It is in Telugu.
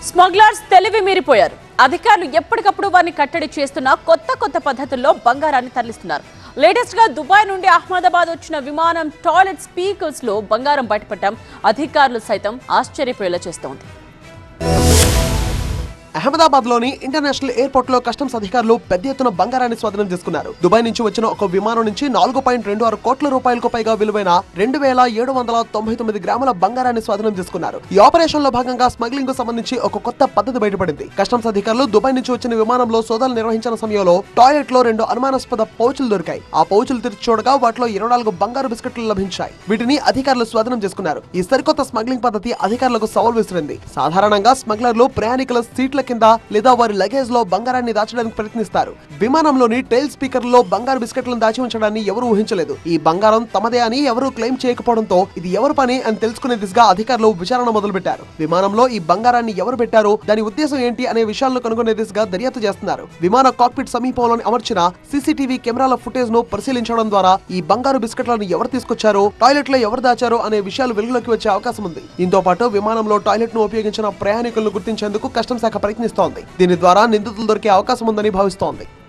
స్మగ్లర్స్ తెలివి మీరిపోయారు. అధికారులు ఎప్పటికప్పుడు వారిని కట్టడి చేస్తున్న కొత్త పద్ధతుల్లో బంగారాన్ని తరలిస్తున్నారు. లేటెస్ట్ గా దుబాయ్ నుండి అహ్మదాబాద్ వచ్చిన విమానం టాయిలెట్ స్పీకర్స్ లో బంగారం బయటపడటం అధికారులు సైతం ఆశ్చర్యపోయేలా చేస్తోంది. అహ్మదాబాద్ లోని ఇంటర్నేషనల్ ఎయిర్పోర్ట్ లో కస్టమ్స్ అధికారులు పెద్ద ఎత్తున బంగారాన్ని స్వాధీనం చేసుకున్నారు. దుబాయ్ నుంచి వచ్చిన ఒక విమానం నుంచి 4.26 కోట్ల రూపాయలకు పైగా విలువైన 2799 గ్రాముల బంగారాన్ని స్వాధీనం చేసుకున్నారు. ఈ ఆపరేషన్ లో భాగంగా స్మగ్లింగ్ కు సంబంధించి ఒక కొత్త పద్ధతి బయటపడింది. కస్టమ్స్ అధికారులు దుబాయ్ నుంచి వచ్చిన విమానంలో సోదాలు నిర్వహించిన సమయంలో టాయిలెట్ లో 2 అనుమానాస్పద పౌచులు దొరికాయి. ఆ పౌచులు తెరిచి చూడగా వాటిలో 24 బంగారు బిస్కెట్లు లభించాయి. వీటిని అధికారులు స్వాధీనం చేసుకున్నారు. ఈ సరికొత్త స్మగ్లింగ్ పద్ధతి అధికారులకు సవాల్ విసిరింది. సాధారణంగా స్మగ్లర్లు ప్రయాణికుల సీట్ల కింద లేదా వారి లగేజ్ లో బంగారాన్ని దాచడానికి ప్రయత్నిస్తారు. విమానంలోని టైల్ స్పీకర్ లో బంగారు బిస్కెట్లను దాచి ఉంచడాన్ని ఎవరూ ఊహించలేదు. ఈ బంగారం తమదే అని ఎవరూ క్లెయిమ్ చేయకపోవడంతో ఇది ఎవరి పని అని తెలుసుకునే దిశగా అధికారులు విచారణ మొదలుపెట్టారు. విమానంలో ఈ బంగారాన్ని ఎవరు పెట్టారో, దాని ఉద్దేశం ఏంటి అనే విషయాలను కనుగొనే దిశగా దర్యాప్తు చేస్తున్నారు. విమాన కాక్పిట్ సమీపంలోని అమర్చిన సీసీటీవీ కెమెరాల ఫుటేజ్ ను పరిశీలించడం ద్వారా ఈ బంగారు బిస్కెట్లను ఎవరు తీసుకొచ్చారో, టాయిలెట్ లో ఎవరు దాచారో అనే విషయాలు వెలుగులోకి వచ్చే అవకాశం ఉంది. దీంతో పాటు విమానంలో టాయిలెట్ ను ఉపయోగించిన ప్రయాణికులను గుర్తించేందుకు కస్టమ్స్ శాఖ ప్రయత్నిస్తోంది. దీని ద్వారా నిందితులు దొరికే అవకాశం ఉందని భావిస్తోంది.